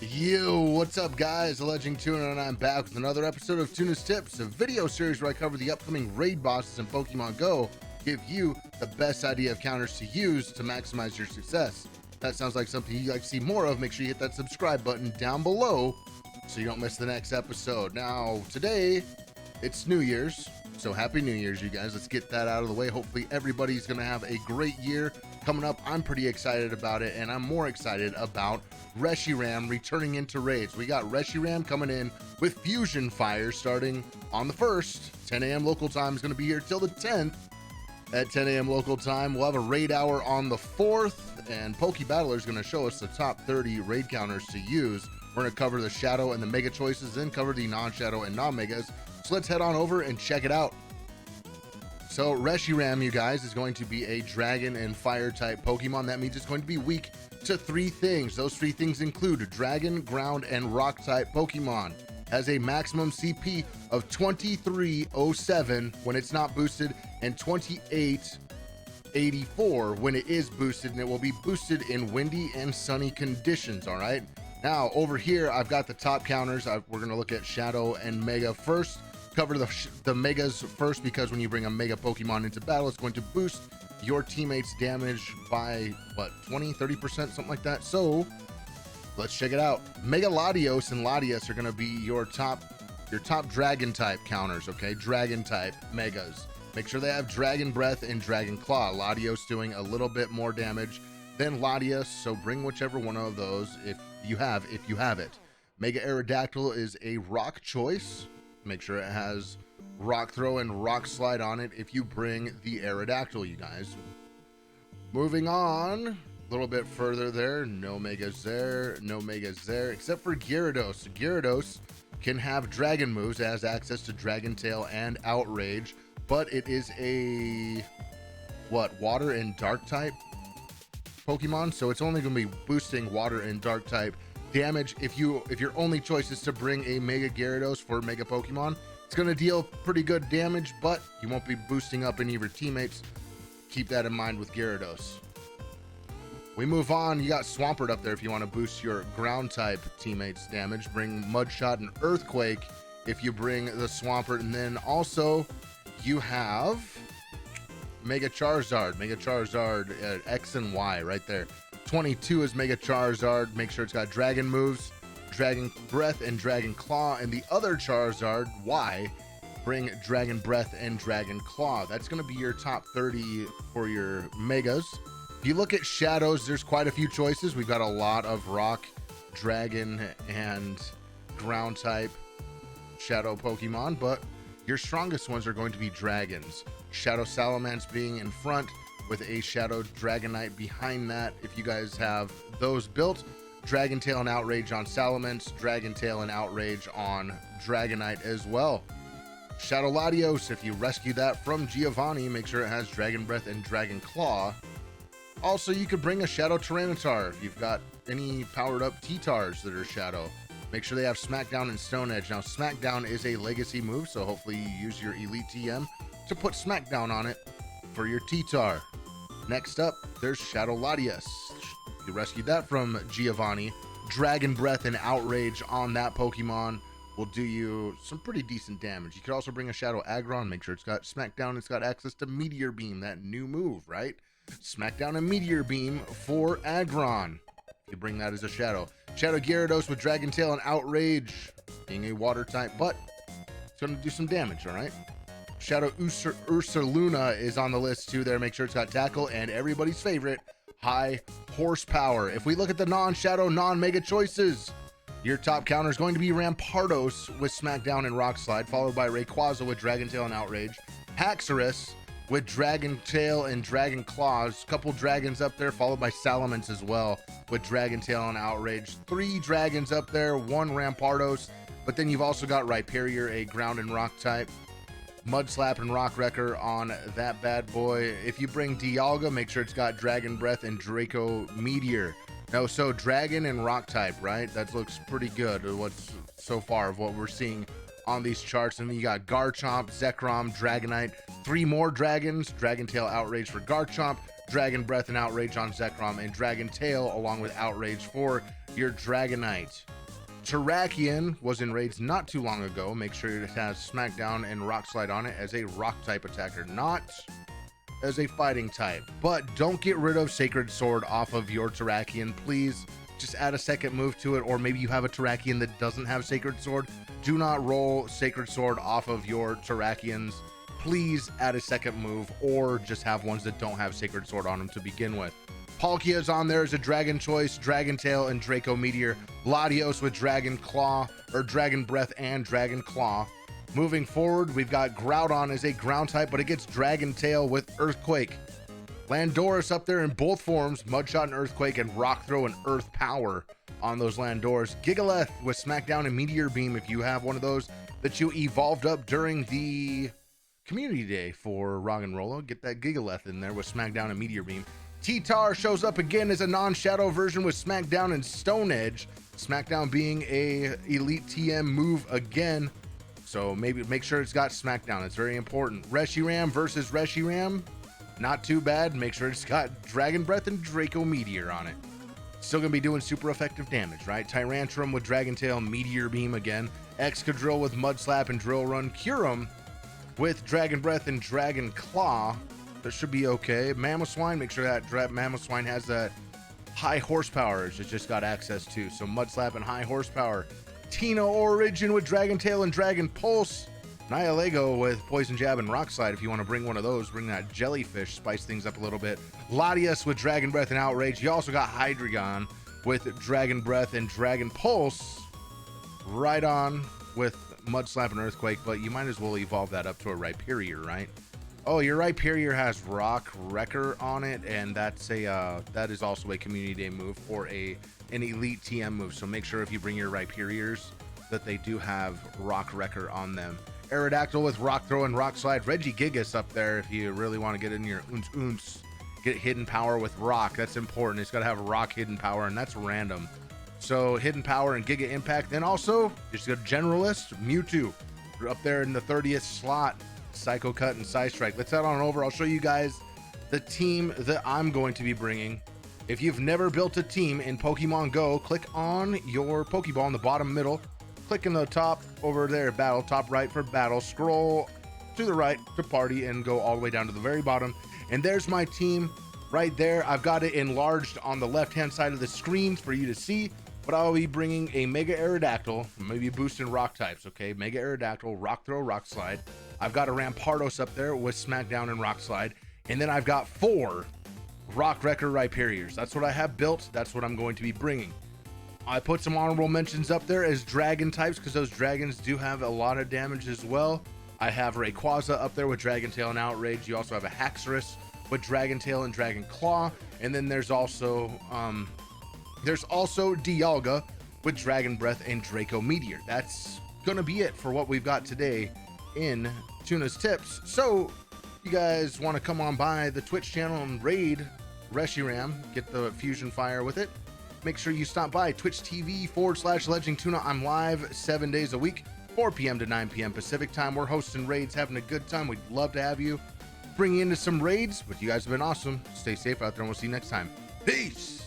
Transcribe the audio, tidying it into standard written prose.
Yo, what's up guys? The Legend Tuna and I'm back with another episode of Tuna's Tips, a video series where I cover the upcoming raid bosses in Pokemon Go, give you the best idea of counters to use to maximize your success. If that sounds like something you'd like to see more of, make sure you hit that subscribe button down below so you don't miss the next episode. Now, today, it's New Year's, so Happy New Year's, you guys. Let's get that out of the way. Hopefully everybody's going to have a great year coming up. I'm pretty excited about it, and I'm more excited about Reshiram returning into raids. We got Reshiram coming in with Fusion Fire starting on the 1st. 10 a.m. local time is going to be here till the 10th. At 10 a.m. local time, we'll have a raid hour on the 4th, and Battler is going to show us the top 30 raid counters to use. We're going to cover the Shadow and the Mega choices, then cover the non-Shadow and non-Megas. So let's head on over and check it out. So Reshiram, you guys, is going to be a Dragon and Fire type Pokemon. That means it's going to be weak to 3 things. Those 3 things include Dragon, Ground, and Rock type Pokemon. Has a maximum CP of 2307 when it's not boosted and 2884 when it is boosted, and it will be boosted in windy and sunny conditions. All right, now over here I've got the top counters. We're going to look at Shadow and Mega first. Cover the Megas first, because when you bring a Mega Pokemon into battle, it's going to boost your teammates' damage by what, 20-30%, something like that. So let's check it out. Mega Latios and Latias are going to be your top Dragon type counters. Okay, Dragon type Megas. Make sure they have Dragon Breath and Dragon Claw. Latios doing a little bit more damage than Latias, so bring whichever one of those if you have it. Mega Aerodactyl is a rock choice. Make sure it has Rock Throw and Rock Slide on it if you bring the Aerodactyl, you guys. Moving on a little bit further there. No Megas there. No Megas there. Except for Gyarados. Gyarados can have Dragon moves. It has access to Dragon Tail and Outrage. But it is a, Water and Dark type Pokemon. So it's only going to be boosting Water and Dark type damage. If your only choice is to bring a Mega Gyarados for Mega Pokemon, it's going to deal pretty good damage, but you won't be boosting up any of your teammates. Keep that in mind with Gyarados. We move on. You got Swampert up there if you want to boost your ground type teammates damage. Bring Mudshot and Earthquake if you bring the Swampert. And then also you have Mega Charizard. Mega Charizard X and Y right there. 22 is Mega Charizard. Make sure it's got Dragon moves, Dragon Breath, and Dragon Claw. And the other Charizard, Y, bring Dragon Breath and Dragon Claw. That's going to be your top 30 for your Megas. If you look at Shadows, there's quite a few choices. We've got a lot of Rock, Dragon, and Ground type Shadow Pokemon, but your strongest ones are going to be Dragons. Shadow Salamence being in front, with a Shadow Dragonite behind that. If you guys have those built, Dragon Tail and Outrage on Salamence, Dragon Tail and Outrage on Dragonite as well. Shadow Latios, if you rescue that from Giovanni, make sure it has Dragon Breath and Dragon Claw. Also, you could bring a Shadow Tyranitar if you've got any powered up T-Tars that are Shadow. Make sure they have Smackdown and Stone Edge. Now, Smackdown is a legacy move, so hopefully you use your Elite TM to put Smackdown on it for your T-Tar. Next up, there's Shadow Latias. You rescued that from Giovanni. Dragon Breath and Outrage on that Pokemon will do you some pretty decent damage. You could also bring a Shadow Aggron. Make sure it's got Smackdown. It's got access to Meteor Beam, that new move, right? Smackdown and Meteor Beam for Aggron. You bring that as a Shadow. Shadow Gyarados with Dragon Tail and Outrage, being a water type, but it's going to do some damage, all right? Shadow Ursaluna is on the list too there. Make sure it's got Tackle and everybody's favorite, High Horsepower. If we look at the non-Shadow, non-Mega choices, your top counter is going to be Rampardos with Smackdown and Rock Slide, followed by Rayquaza with Dragon Tail and Outrage, Haxorus with Dragon Tail and Dragon Claws, couple dragons up there, followed by Salamence as well with Dragon Tail and Outrage. 3 dragons up there, 1 Rampardos, but then you've also got Rhyperior, a ground and rock type. Mudslap and Rock Wrecker on that bad boy. If you bring Dialga, make sure it's got Dragon Breath and Draco Meteor. No, so Dragon and Rock type, right? That looks pretty good. What's so far of what we're seeing on these charts. And then you got Garchomp, Zekrom, Dragonite, 3 more dragons, Dragon Tail Outrage for Garchomp, Dragon Breath and Outrage on Zekrom, and Dragon Tail along with Outrage for your Dragonite. Terrakion was in raids not too long ago. Make sure it has Smackdown and Rock Slide on it as a rock type attacker, not as a fighting type. But don't get rid of Sacred Sword off of your Terrakion, please. Just add a second move to it, or maybe you have a Terrakion that doesn't have Sacred Sword. Do not roll Sacred Sword off of your Terrakions. Please add a second move, or just have ones that don't have Sacred Sword on them to begin with. Palkia's on there as a Dragon Choice, Dragon Tail, and Draco Meteor. Latios with Dragon Claw, or Dragon Breath and Dragon Claw. Moving forward, we've got Groudon as a ground type, but it gets Dragon Tail with Earthquake. Landorus up there in both forms, Mudshot and Earthquake, and Rock Throw and Earth Power on those Landorus. Gigalith with Smackdown and Meteor Beam if you have one of those that you evolved up during the Community Day for Roggenrola. Get that Gigalith in there with Smackdown and Meteor Beam. T-Tar shows up again as a non-shadow version with Smackdown and Stone Edge. Smackdown being a Elite TM move again. So maybe make sure it's got Smackdown. It's very important. Reshiram versus Reshiram. Not too bad. Make sure it's got Dragon Breath and Draco Meteor on it. Still gonna be doing super effective damage, right? Tyrantrum with Dragon Tail, Meteor Beam again. Excadrill with Mud Slap and Drill Run. Kyurem with Dragon Breath and Dragon Claw. That should be okay. Mamoswine, make sure that Mamoswine has that high horsepower it's just got access to. So Mud Slap and high horsepower. Tino Origin with Dragon Tail and Dragon Pulse. Nihilego with Poison Jab and Rock Slide. If you want to bring one of those, bring that Jellyfish, spice things up a little bit. Latias with Dragon Breath and Outrage. You also got Hydreigon with Dragon Breath and Dragon Pulse. Right on with Mud Slap and Earthquake, but you might as well evolve that up to a Rhyperior, right? Oh, your Rhyperior has Rock Wrecker on it, and that's a that is also a Community Day move or an Elite TM move. So make sure if you bring your Rhyperiors that they do have Rock Wrecker on them. Aerodactyl with Rock Throw and Rock Slide. Regigigas up there if you really want to get in your oons. Get Hidden Power with Rock. That's important. It's got to have Rock Hidden Power, and that's random. So Hidden Power and Giga Impact. Then also, just a Generalist, Mewtwo. Up there in the 30th slot. Psycho Cut and Side Strike. Let's head on over. I'll show you guys the team that I'm going to be bringing. If you've never built a team in Pokemon Go, click on your Pokeball in the bottom middle. Click in the top over there, battle, top right for battle. Scroll to the right to party and go all the way down to the very bottom. And there's my team right there. I've got it enlarged on the left-hand side of the screen for you to see. But I'll be bringing a Mega Aerodactyl, maybe boosting rock types, okay? Mega Aerodactyl, Rock Throw, Rock Slide. I've got a Rampardos up there with Smackdown and Rock Slide. And then I've got 4 Rock Wrecker Rhyperiors. That's what I have built. That's what I'm going to be bringing. I put some honorable mentions up there as dragon types because those dragons do have a lot of damage as well. I have Rayquaza up there with Dragon Tail and Outrage. You also have a Haxorus with Dragon Tail and Dragon Claw. And then there's also Dialga with Dragon Breath and Draco Meteor. That's gonna be it for what we've got today in Tuna's Tips. So you guys want to come on by the Twitch channel and raid Reshiram, get the Fusion Fire with it, make sure you stop by Twitch TV/Legend Tuna. I'm live 7 days a week, 4 p.m. to 9 p.m. Pacific time. We're hosting raids, having a good time. We'd love to have you bring you into some raids, but you guys have been awesome. Stay safe out there, and we'll see you next time. Peace.